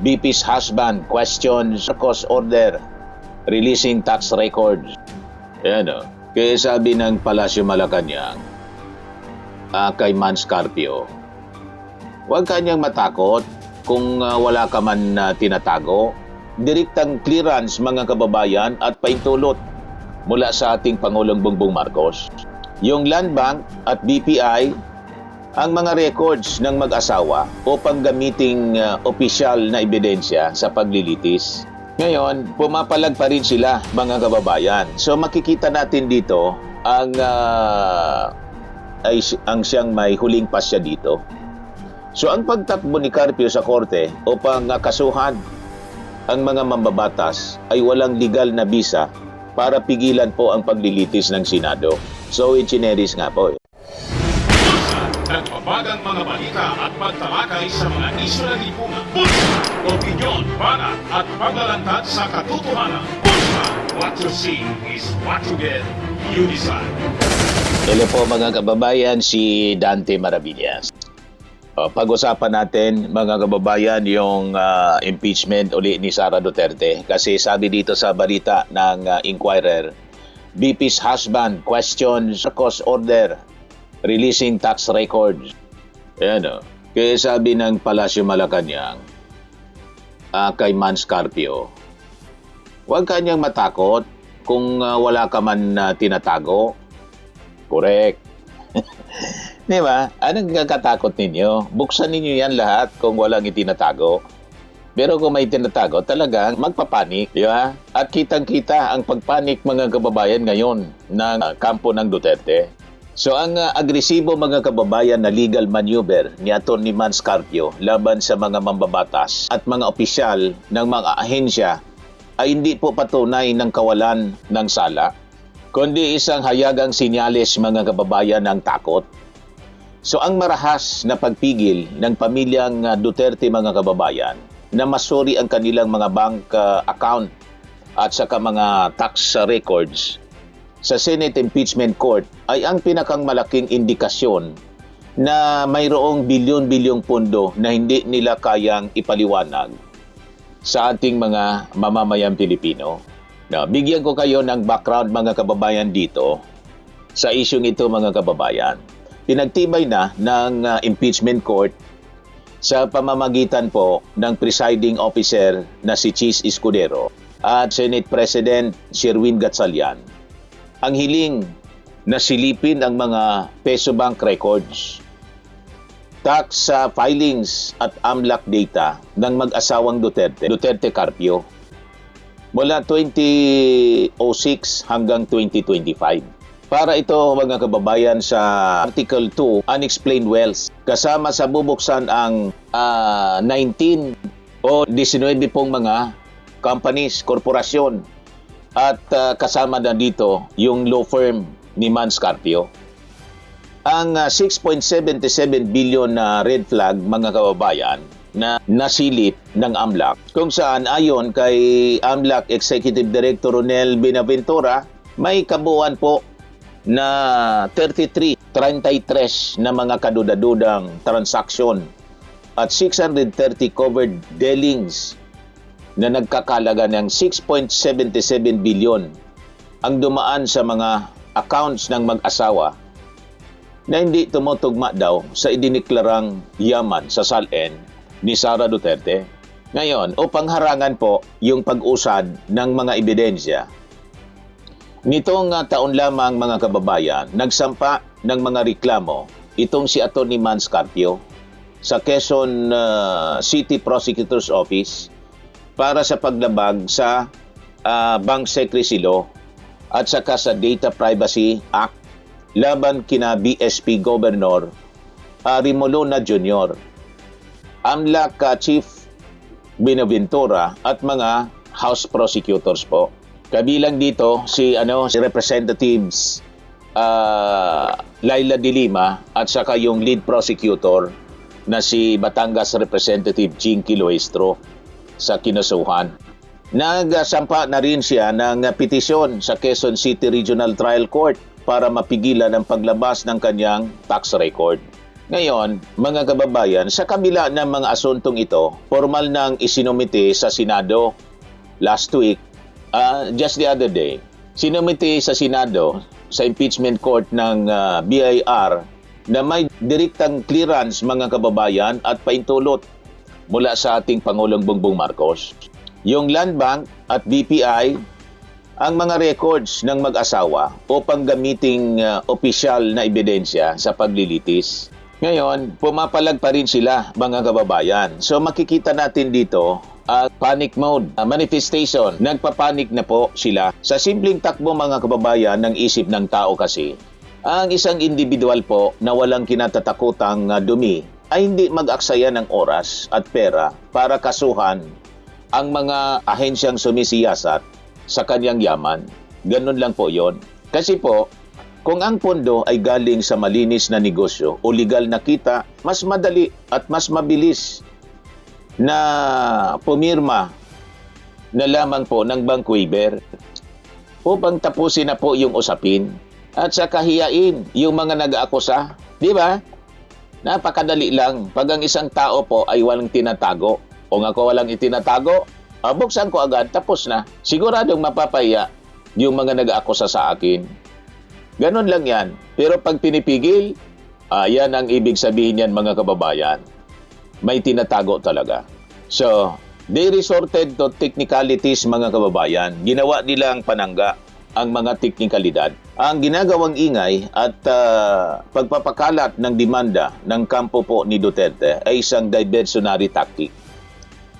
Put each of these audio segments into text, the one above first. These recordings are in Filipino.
VP's husband questions Marcos order releasing tax records. Ayan o. Kaya sabi ng Palasyo Malacanang kay Mans Carpio, huwag kanyang matakot kung wala ka man tinatago. Direktang clearance mga kababayan at paintulot mula sa ating Pangulong Bongbong Marcos. Yung Land Bank at BPI ang mga records ng mag-asawa upang gamiting opisyal na ebidensya sa paglilitis. Ngayon, pumapalag pa rin sila mga kababayan. So makikita natin dito ang siyang may huling pasya dito. So ang pagtakbo ni Carpio sa korte upang kasuhan ang mga mambabatas ay walang legal na bisa para pigilan po ang paglilitis ng Senado. So ichineris nga po. Nagbabagang mga balita at pagtalakay sa mga isyu ng lipunan. Bulsa! Opinyon, banat at paglalantad sa katotohanan. Bulsa! What you see is what you get. You decide. Hello po mga kababayan, si Dante Maravillas. Pag-usapan natin mga kababayan yung impeachment uli ni Sara Duterte. Kasi sabi dito sa balita ng Inquirer, VP's husband questions Marcos order releasing tax records. Ayan o. Kaya sabi ng Palasyo Malacanang kay Mans Carpio, huwag kanyang matakot kung wala ka man tinatago. Correct. Di ba? Anong kakatakot ninyo? Buksan ninyo yan lahat kung walang itinatago. Pero kung may tinatago, talagang magpapanik. Di ba? At kitang-kita ang pagpanik mga kababayan ngayon ng kampo ng Duterte. So ang agresibo mga kababayan na legal maneuver ni Atty. Mans Carpio laban sa mga mambabatas at mga opisyal ng mga ahensya ay hindi po patunay ng kawalan ng sala, kundi isang hayagang sinyales mga kababayan ng takot. So ang marahas na pagpigil ng pamilyang Duterte mga kababayan na masuri ang kanilang mga bank account at saka mga tax records sa Senate Impeachment Court ay ang pinakang malaking indikasyon na mayroong bilyon-bilyong pondo na hindi nila kayang ipaliwanag sa ating mga mamamayang Pilipino. Now, bigyan ko kayo ng background mga kababayan dito sa isyung ito mga kababayan. Pinagtibay na ng impeachment court sa pamamagitan po ng presiding officer na si Chis Escudero at Senate President Sherwin Gatchalian ang hiling na silipin ang mga peso bank records, tax filings at AMLAC data ng mag-asawang Duterte Carpio mula 2006 hanggang 2025. Para ito mga kababayan sa Article 2, Unexplained Wealth, kasama sa bubuksan ang 19 o 19 pong mga companies, korporasyon at kasama na dito yung law firm ni Mans Carpio. Ang 6.77 billion na red flag mga kababayan na nasilip ng AMLAC, kung saan ayon kay AMLAC Executive Director Ronel Binaventura, may kabuuan po na 33 na mga kadudadudang transaksyon at 630 covered dealings na nagkakalaga ng 6.77 billion ang dumaan sa mga accounts ng mag-asawa na hindi tumutugma daw sa idineklarang yaman sa SALN ni Sara Duterte. Ngayon, upang harangan po yung pag-usad ng mga ebidensya, nitong taon lamang mga kababayan, nagsampa ng mga reklamo itong si Atty. Mans Carpio sa Quezon City Prosecutor's Office para sa paglabag sa Bank Secrecy Law at saka sa Data Privacy Act laban kina BSP Governor Rimolona Jr., AMLAC Chief Binaventura at mga House Prosecutors po. Kabilang dito si Representatives Laila de Lima at saka yung lead prosecutor na si Batangas Representative Jinky Loestro sa kinasuhan. Nagsampa na rin siya ng petisyon sa Quezon City Regional Trial Court para mapigilan ang paglabas ng kanyang tax record. Ngayon, mga kababayan, sa kabila ng mga asuntong ito, formal nang isinumite sa Senado last week, just the other day, sinumite sa Senado, sa impeachment court ng BIR, na may direktang clearance, mga kababayan, at paintulot mula sa ating Pangulong Bongbong Marcos. Yung Land Bank at BPI, ang mga records ng mag-asawa upang gamiting opisyal na ebidensya sa paglilitis. Ngayon, pumapalag pa rin sila, mga kababayan. So makikita natin dito, panic mode, manifestation. Nagpapanik na po sila. Sa simpleng takbo, mga kababayan, ng isip ng tao kasi, ang isang individual po na walang kinatatakutang dumi ay hindi mag-aksaya ng oras at pera para kasuhan ang mga ahensyang sumisiyasat sa kanyang yaman. Ganun lang po yon. Kasi po, kung ang pondo ay galing sa malinis na negosyo o legal na kita, mas madali at mas mabilis na pumirma na lamang po ng bank waiver upang tapusin na po yung usapin at sa kahiyain yung mga nag-aakusa. Di ba? Napakadali lang. Pag ang isang tao po ay walang tinatago, o nga ko walang itinatago, buksan ko agad, tapos na. Siguradong mapapaya yung mga nag-aakusa sa akin. Ganon lang yan. Pero pag pinipigil, yan ang ibig sabihin yan, mga kababayan. May tinatago talaga. So, they resorted to technicalities, mga kababayan. Ginawa nilang panangga ang mga teknikalidad. Ang ginagawang ingay at pagpapakalat ng demanda ng kampo po ni Duterte ay isang diversionary tactic.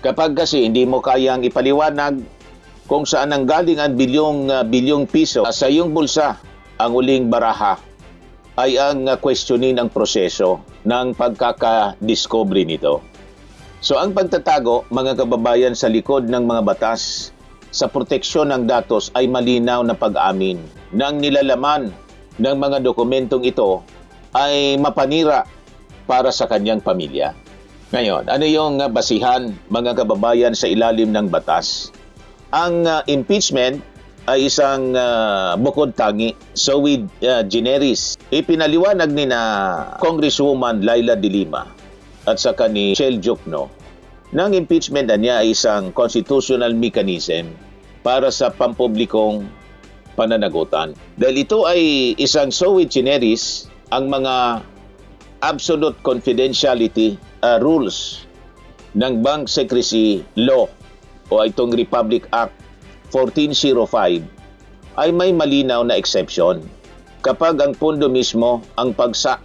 Kapag kasi hindi mo kayang ipaliwanag kung saan ang galing ang bilyong piso sa iyong bulsa, ang uling baraha ay ang questionin ang proseso ng pagkakadiscovery nito. So ang pagtatago, mga kababayan, sa likod ng mga batas sa proteksyon ng datos ay malinaw na pag-amin ng nilalaman ng mga dokumentong ito ay mapanira para sa kanyang pamilya. Ngayon, ano yung basihan, mga kababayan, sa ilalim ng batas? Ang impeachment ay isang bukod tangi, sui generis. Ipinaliwanag ni na Congresswoman Laila de Lima at saka ni Shell Jokno ng impeachment niya ay isang constitutional mechanism para sa pampublikong pananagutan. Dahil ito ay isang sui generis, ang mga absolute confidentiality rules ng Bank Secrecy Law o itong Republic Act 1405 ay may malinaw na exception kapag ang pondo mismo ang paksa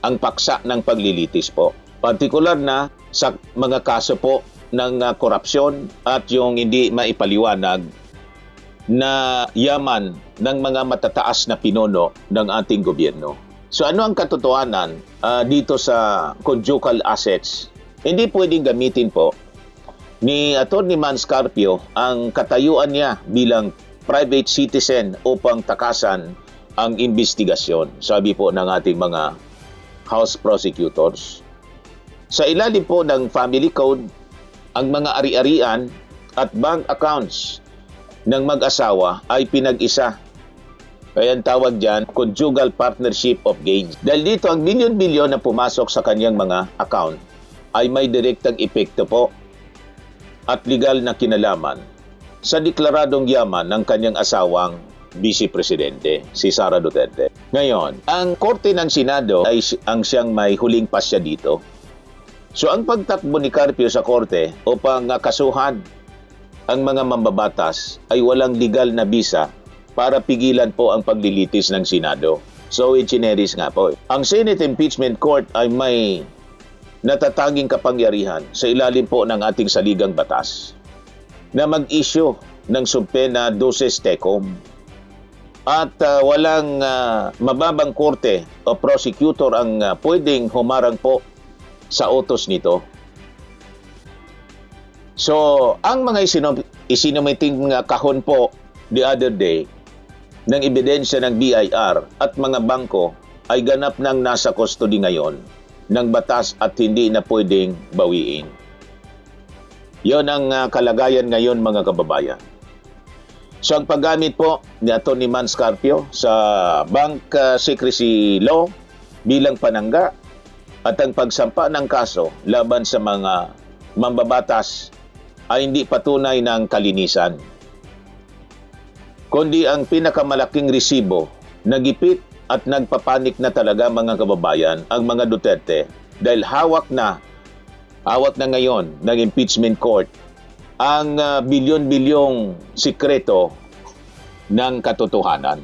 ng paglilitis po. Partikular na sa mga kaso po ng korupsyon at yung hindi maipaliwanag na yaman ng mga matataas na pinuno ng ating gobyerno. So ano ang katotohanan dito sa conjugal assets? Hindi pwedeng gamitin po ni Atty. Mans Carpio ang katayuan niya bilang private citizen upang takasan ang investigasyon, sabi po ng ating mga House prosecutors. Sa ilalim po ng Family Code, ang mga ari-arian at bank accounts ng mag-asawa ay pinag-isa. Kaya ang tawag dyan, conjugal partnership of gains. Dahil dito, ang bilyon-bilyon na pumasok sa kanyang mga account ay may direktang epekto po at legal na kinalaman sa deklaradong yaman ng kanyang asawang Vice Presidente, si Sara Duterte. Ngayon, ang Korte ng Senado ay ang siyang may huling pasya dito. So ang pagtakbo ni Carpio sa Korte upang kasuhan ang mga mambabatas ay walang legal na bisa para pigilan po ang paglilitis ng Senado. So generis nga po. Ang Senate Impeachment Court ay may natatanging kapangyarihan sa ilalim po ng ating saligang batas na mag-issue ng subpena duces tecum at walang mababang korte o prosecutor ang pwedeng humarang po sa utos nito. So, ang mga isinumiting kahon po the other day ng ebidensya ng BIR at mga bangko ay ganap nang nasa custody ngayon ng batas at hindi na pwedeng bawiin. Yon ang kalagayan ngayon, mga kababayan. So ang paggamit po ni Atty. Mans Carpio sa Bank Secrecy Law bilang panangga at ang pagsampa ng kaso laban sa mga mambabatas ay hindi patunay ng kalinisan, kundi ang pinakamalaking resibo, nagipit at nagpapanik na talaga mga kababayan ang mga Duterte dahil hawak na ngayon ng impeachment court ang bilyon-bilyong sikreto ng katotohanan.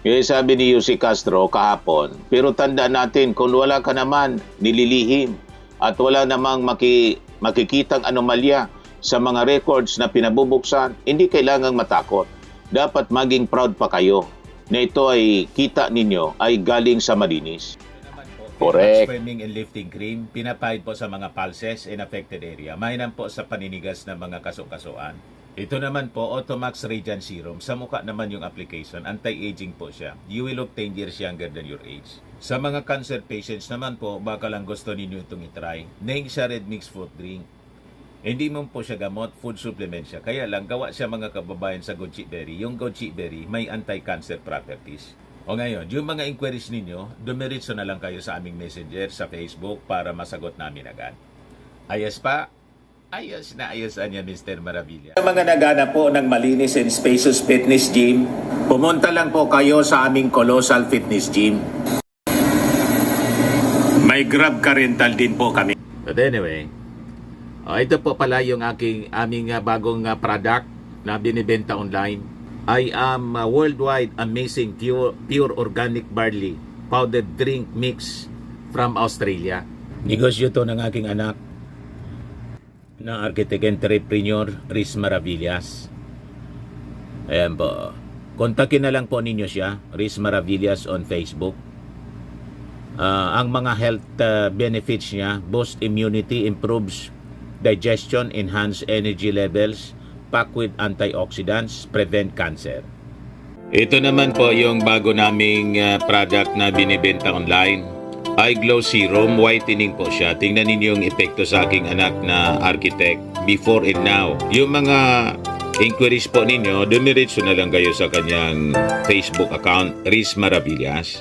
Kaya sabi ni Yussi Castro kahapon, pero tandaan natin kung wala ka naman nililihim at wala namang makikitang anomalya sa mga records na pinabubuksan, hindi kailangang matakot. Dapat maging proud pa kayo na ito ay kita ninyo ay galing sa malinis. Correct. Swimming and lifting cream, pinapahid po sa mga pulses in affected area. Mainam po sa paninigas ng mga kaso-kasuan. Ito naman po, Automax Radiant Serum. Sa mukha naman yung application, anti-aging po siya. You will look 10 years younger than your age. Sa mga cancer patients naman po, baka lang gusto ninyo itong itry. Neng siya red mixed fruit drink. Hindi mo po siya gamot, food supplement siya. Kaya lang, gawa siya mga kababayan sa goji berry. Yung goji berry, may anti-cancer properties. O ngayon, yung mga inquiries ninyo, dumiritso na lang kayo sa aming messenger sa Facebook para masagot namin agad. Ayos pa? Ayos na ayos niya, Mr. Maravilla. Sa mga naghanap po ng malinis and spacious fitness gym, pumunta lang po kayo sa aming Colossal Fitness Gym. May Grab car rental din po kami. But anyway, ito po pala yung aming bagong product na binibenta online. I am worldwide amazing pure organic barley powdered drink mix from Australia. Negosyo to ng aking anak na architect entrepreneur Riz Maravillas. Ayan po. Kontakin na lang po ninyo siya, Riz Maravillas on Facebook. Ang mga health benefits niya, boost immunity, improves digestion, enhance energy levels, packed with antioxidants, prevent cancer. Ito naman po yung bago naming product na binibenta online. Eye Glow Serum, whitening po siya. Tingnan ninyo yung epekto sa aking anak na architect before and now. Yung mga inquiries po ninyo, dumiretso na lang kayo sa kanyang Facebook account, Riz Maravillas.